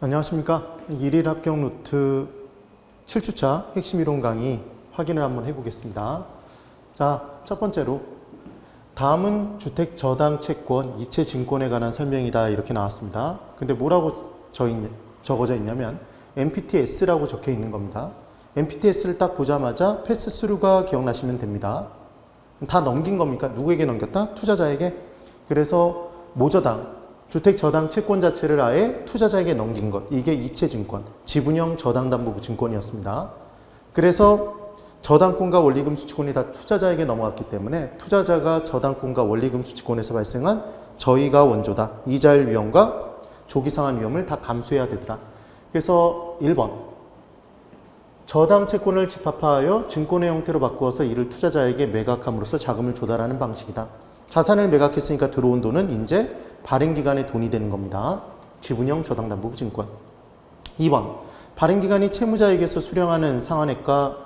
안녕하십니까. 1일 합격 노트 7주차 핵심 이론 강의 확인을 한번 해보겠습니다. 자, 첫 번째로 다음은 주택 저당 채권, 이체 증권에 관한 설명이다 이렇게 나왔습니다. 근데 뭐라고 적어져 있냐면 MPTS라고 적혀 있는 겁니다. MPTS를 딱 보자마자 패스스루가 기억나시면 됩니다. 다 넘긴 겁니까? 누구에게 넘겼다? 투자자에게. 그래서 모저당, 주택 저당 채권 자체를 아예 투자자에게 넘긴 것. 이게 이체증권, 지분형 저당담보부 증권이었습니다. 그래서 저당권과 원리금 수취권이 다 투자자에게 넘어갔기 때문에 투자자가 저당권과 원리금 수취권에서 발생한 저희가 원조다. 이자율 위험과 조기 상환 위험을 다 감수해야 되더라. 그래서 1번. 저당 채권을 집합화하여 증권의 형태로 바꾸어서 이를 투자자에게 매각함으로써 자금을 조달하는 방식이다. 자산을 매각했으니까 들어온 돈은 이제 발행기간의 돈이 되는 겁니다. 지분형 저당담보부 증권. 2번. 발행기간이 채무자에게서 수령하는 상환액과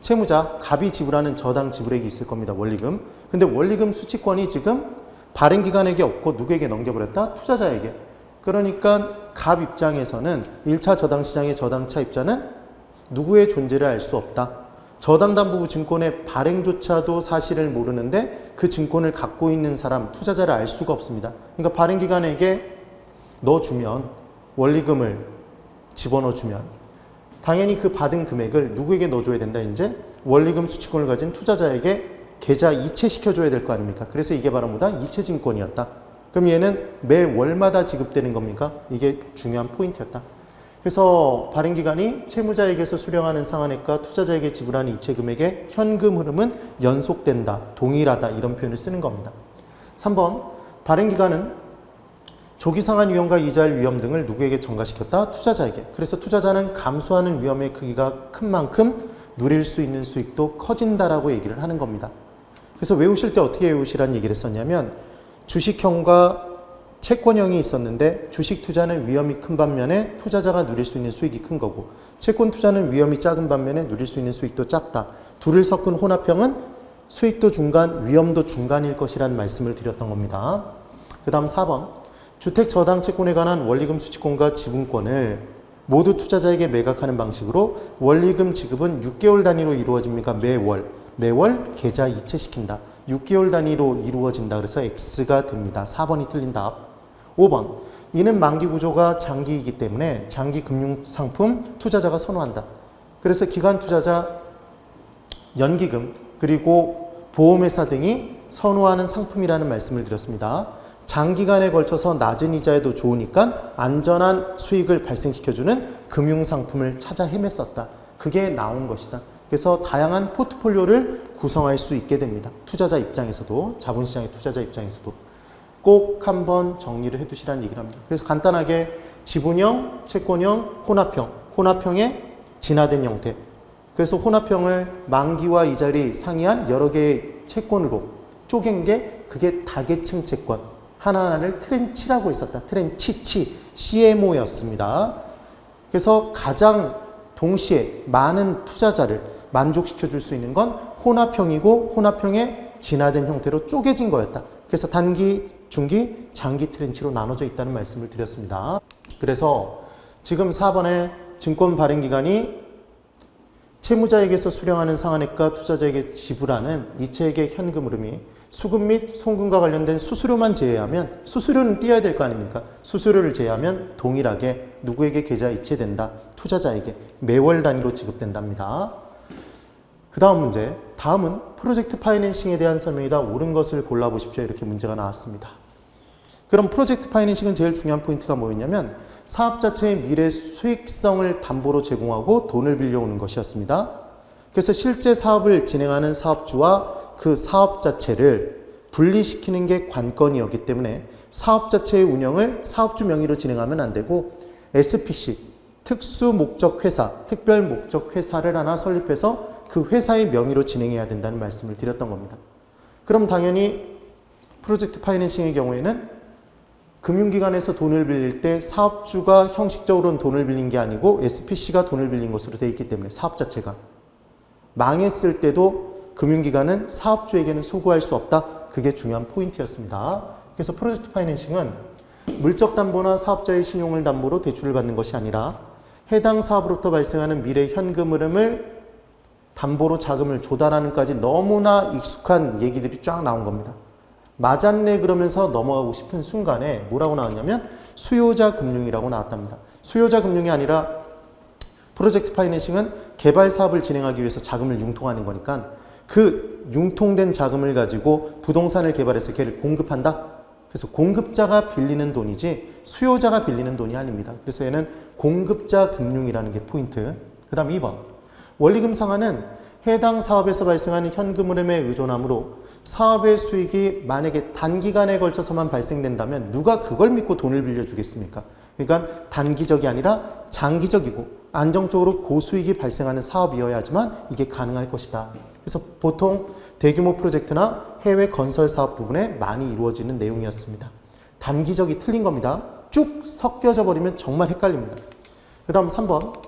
채무자, 갑이 지불하는 저당 지불액이 있을 겁니다. 원리금. 근데 원리금 수취권이 지금 발행기관에게 없고 누구에게 넘겨버렸다? 투자자에게. 그러니까 갑 입장에서는 1차 저당시장의 저당차 입자는 누구의 존재를 알 수 없다. 저당담보부 증권의 발행조차도 사실을 모르는데 그 증권을 갖고 있는 사람, 투자자를 알 수가 없습니다. 그러니까 발행기관에게 넣어주면, 원리금을 집어넣어주면 당연히 그 받은 금액을 누구에게 넣어줘야 된다. 이제 원리금 수취권을 가진 투자자에게 계좌 이체시켜줘야 될 거 아닙니까? 그래서 이게 바로 뭐다? 이체증권이었다. 그럼 얘는 매 월마다 지급되는 겁니까? 이게 중요한 포인트였다. 그래서 발행기관이 채무자에게서 수령하는 상환액과 투자자에게 지불하는 이체 금액의 현금 흐름은 연속된다, 동일하다 이런 표현을 쓰는 겁니다. 3번, 발행기관은 조기 상환 위험과 이자율 위험 등을 누구에게 전가시켰다? 투자자에게. 그래서 투자자는 감소하는 위험의 크기가 큰 만큼 누릴 수 있는 수익도 커진다라고 얘기를 하는 겁니다. 그래서 외우실 때 어떻게 외우시라는 얘기를 했었냐면 주식형과 채권형이 있었는데 주식 투자는 위험이 큰 반면에 투자자가 누릴 수 있는 수익이 큰 거고 채권 투자는 위험이 작은 반면에 누릴 수 있는 수익도 작다. 둘을 섞은 혼합형은 수익도 중간, 위험도 중간일 것이라는 말씀을 드렸던 겁니다. 그 다음 4번. 주택 저당 채권에 관한 원리금 수취권과 지분권을 모두 투자자에게 매각하는 방식으로 원리금 지급은 6개월 단위로 이루어집니까? 매월 계좌 이체시킨다. 6개월 단위로 이루어진다. 그래서 X가 됩니다. 4번이 틀린 답. 5번. 이는 만기 구조가 장기이기 때문에 장기 금융상품 투자자가 선호한다. 그래서 기관 투자자, 연기금, 그리고 보험회사 등이 선호하는 상품이라는 말씀을 드렸습니다. 장기간에 걸쳐서 낮은 이자에도 좋으니까 안전한 수익을 발생시켜주는 금융상품을 찾아 헤맸었다. 그게 나온 것이다. 그래서 다양한 포트폴리오를 구성할 수 있게 됩니다. 투자자 입장에서도, 자본시장의 투자자 입장에서도. 꼭 한번 정리를 해두시라는 얘기를 합니다. 그래서 간단하게 지분형, 채권형, 혼합형의 진화된 형태. 그래서 혼합형을 만기와 이자율이 상이한 여러 개의 채권으로 쪼갠 게 그게 다계층 채권. 하나하나를 트렌치라고 했었다. 트렌치, CMO였습니다. 그래서 가장 동시에 많은 투자자를 만족시켜 줄 수 있는 건 혼합형이고 혼합형의 진화된 형태로 쪼개진 거였다. 그래서 단기, 중기, 장기 트렌치로 나눠져 있다는 말씀을 드렸습니다. 그래서 지금 4번에 증권 발행기관이 채무자에게서 수령하는 상환액과 투자자에게 지불하는 이체액의 현금 흐름이 수급 및 송금과 관련된 수수료만 제외하면 수수료는 띄어야 될 거 아닙니까? 수수료를 제외하면 동일하게 누구에게 계좌 이체된다? 투자자에게 매월 단위로 지급된답니다. 그 다음 문제. 다음은 프로젝트 파이낸싱에 대한 설명이다. 옳은 것을 골라보십시오. 이렇게 문제가 나왔습니다. 그럼 프로젝트 파이낸싱은 제일 중요한 포인트가 뭐였냐면 사업 자체의 미래 수익성을 담보로 제공하고 돈을 빌려오는 것이었습니다. 그래서 실제 사업을 진행하는 사업주와 그 사업 자체를 분리시키는 게 관건이었기 때문에 사업 자체의 운영을 사업주 명의로 진행하면 안 되고 SPC, 특수목적회사, 특별목적회사를 하나 설립해서 그 회사의 명의로 진행해야 된다는 말씀을 드렸던 겁니다. 그럼 당연히 프로젝트 파이낸싱의 경우에는 금융기관에서 돈을 빌릴 때 사업주가 형식적으로는 돈을 빌린 게 아니고 SPC가 돈을 빌린 것으로 되어 있기 때문에 사업 자체가 망했을 때도 금융기관은 사업주에게는 소구할 수 없다. 그게 중요한 포인트였습니다. 그래서 프로젝트 파이낸싱은 물적 담보나 사업자의 신용을 담보로 대출을 받는 것이 아니라 해당 사업으로부터 발생하는 미래 현금 흐름을 담보로 자금을 조달하는까지 너무나 익숙한 얘기들이 쫙 나온 겁니다. 맞았네 그러면서 넘어가고 싶은 순간에 뭐라고 나왔냐면 수요자 금융이라고 나왔답니다. 수요자 금융이 아니라 프로젝트 파이낸싱은 개발 사업을 진행하기 위해서 자금을 융통하는 거니까 그 융통된 자금을 가지고 부동산을 개발해서 걔를 공급한다. 그래서 공급자가 빌리는 돈이지 수요자가 빌리는 돈이 아닙니다. 그래서 얘는 공급자 금융이라는 게 포인트. 그 다음 2번. 원리금 상환은 해당 사업에서 발생하는 현금 흐름에 의존하므로 사업의 수익이 만약에 단기간에 걸쳐서만 발생된다면 누가 그걸 믿고 돈을 빌려주겠습니까? 그러니까 단기적이 아니라 장기적이고 안정적으로 고수익이 발생하는 사업이어야지만 이게 가능할 것이다. 그래서 보통 대규모 프로젝트나 해외 건설 사업 부분에 많이 이루어지는 내용이었습니다. 단기적이 틀린 겁니다. 쭉 섞여져 버리면 정말 헷갈립니다. 그 다음 3번.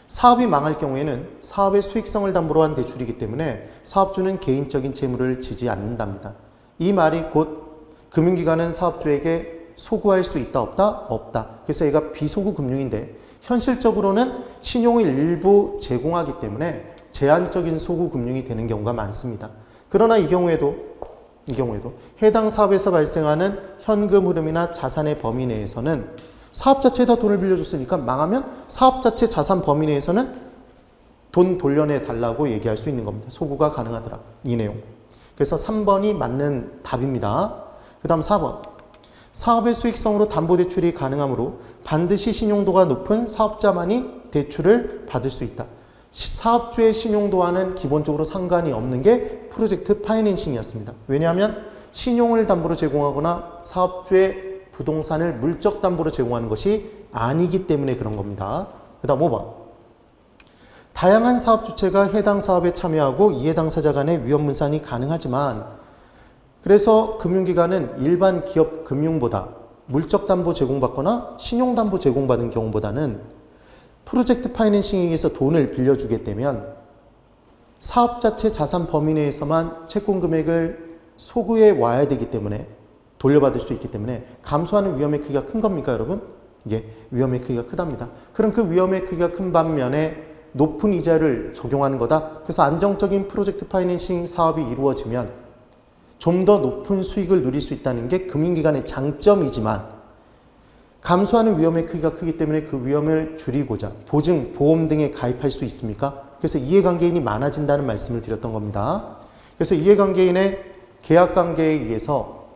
사업이 망할 경우에는 사업의 수익성을 담보로 한 대출이기 때문에 사업주는 개인적인 채무를 지지 않는답니다. 이 말이 곧 금융기관은 사업주에게 소구할 수 있다 없다? 없다. 그래서 얘가 비소구 금융인데 현실적으로는 신용을 일부 제공하기 때문에 제한적인 소구 금융이 되는 경우가 많습니다. 그러나 이 경우에도 해당 사업에서 발생하는 현금 흐름이나 자산의 범위 내에서는 사업 자체에다 돈을 빌려줬으니까 망하면 사업 자체 자산 범위 내에서는 돈 돌려내 달라고 얘기할 수 있는 겁니다. 소구가 가능하더라. 이 내용. 그래서 3번이 맞는 답입니다. 그 다음 4번. 사업의 수익성으로 담보대출이 가능하므로 반드시 신용도가 높은 사업자만이 대출을 받을 수 있다. 사업주의 신용도와는 기본적으로 상관이 없는 게 프로젝트 파이낸싱이었습니다. 왜냐하면 신용을 담보로 제공하거나 사업주의 부동산을 물적 담보로 제공하는 것이 아니기 때문에 그런 겁니다. 그 다음 5번. 다양한 사업 주체가 해당 사업에 참여하고 이해 당사자 간의 위험 분산이 가능하지만 그래서 금융기관은 일반 기업 금융보다 물적 담보 제공받거나 신용 담보 제공받은 경우보다는 프로젝트 파이낸싱에 의해서 돈을 빌려주게 되면 사업 자체 자산 범위 내에서만 채권 금액을 소구해 와야 되기 때문에 돌려받을 수 있기 때문에 감소하는 위험의 크기가 큰 겁니까, 여러분? 예, 위험의 크기가 크답니다. 그럼 그 위험의 크기가 큰 반면에 높은 이자를 적용하는 거다. 그래서 안정적인 프로젝트 파이낸싱 사업이 이루어지면 좀 더 높은 수익을 누릴 수 있다는 게 금융기관의 장점이지만 감소하는 위험의 크기가 크기 때문에 그 위험을 줄이고자 보증, 보험 등에 가입할 수 있습니까? 그래서 이해관계인이 많아진다는 말씀을 드렸던 겁니다. 그래서 이해관계인의 계약관계에 의해서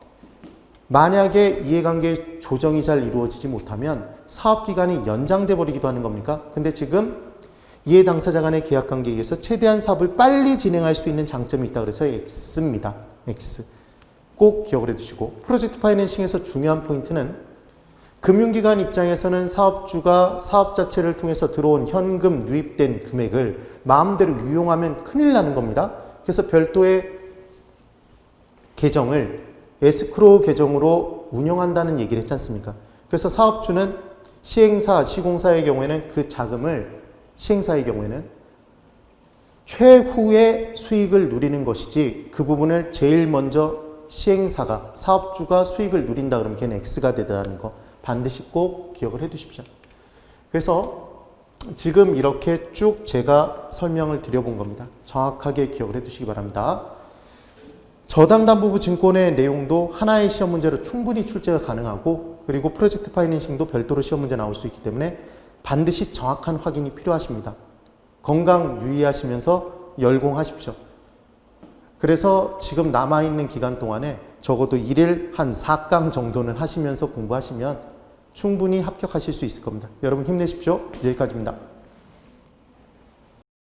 만약에 이해관계 조정이 잘 이루어지지 못하면 사업기간이 연장돼 버리기도 하는 겁니까? 근데 지금 이해 당사자 간의 계약관계에 의해서 최대한 사업을 빨리 진행할 수 있는 장점이 있다 그래서 X입니다. X. 꼭 기억을 해두시고 프로젝트 파이낸싱에서 중요한 포인트는 금융기관 입장에서는 사업주가 사업 자체를 통해서 들어온 현금 유입된 금액을 마음대로 유용하면 큰일 나는 겁니다. 그래서 별도의 계정을 에스크로우 계정으로 운영한다는 얘기를 했지 않습니까? 그래서 사업주는 시행사, 시공사의 경우에는 그 자금을 시행사의 경우에는 최후의 수익을 누리는 것이지 그 부분을 제일 먼저 시행사가, 사업주가 수익을 누린다 그러면 걔는 X가 되더라는 거 반드시 꼭 기억을 해 두십시오. 그래서 지금 이렇게 쭉 제가 설명을 드려본 겁니다. 정확하게 기억을 해 두시기 바랍니다. 저당담보부 증권의 내용도 하나의 시험 문제로 충분히 출제가 가능하고 그리고 프로젝트 파이낸싱도 별도로 시험 문제 나올 수 있기 때문에 반드시 정확한 확인이 필요하십니다. 건강 유의하시면서 열공하십시오. 그래서 지금 남아있는 기간 동안에 적어도 1일 한 4강 정도는 하시면서 공부하시면 충분히 합격하실 수 있을 겁니다. 여러분 힘내십시오. 여기까지입니다.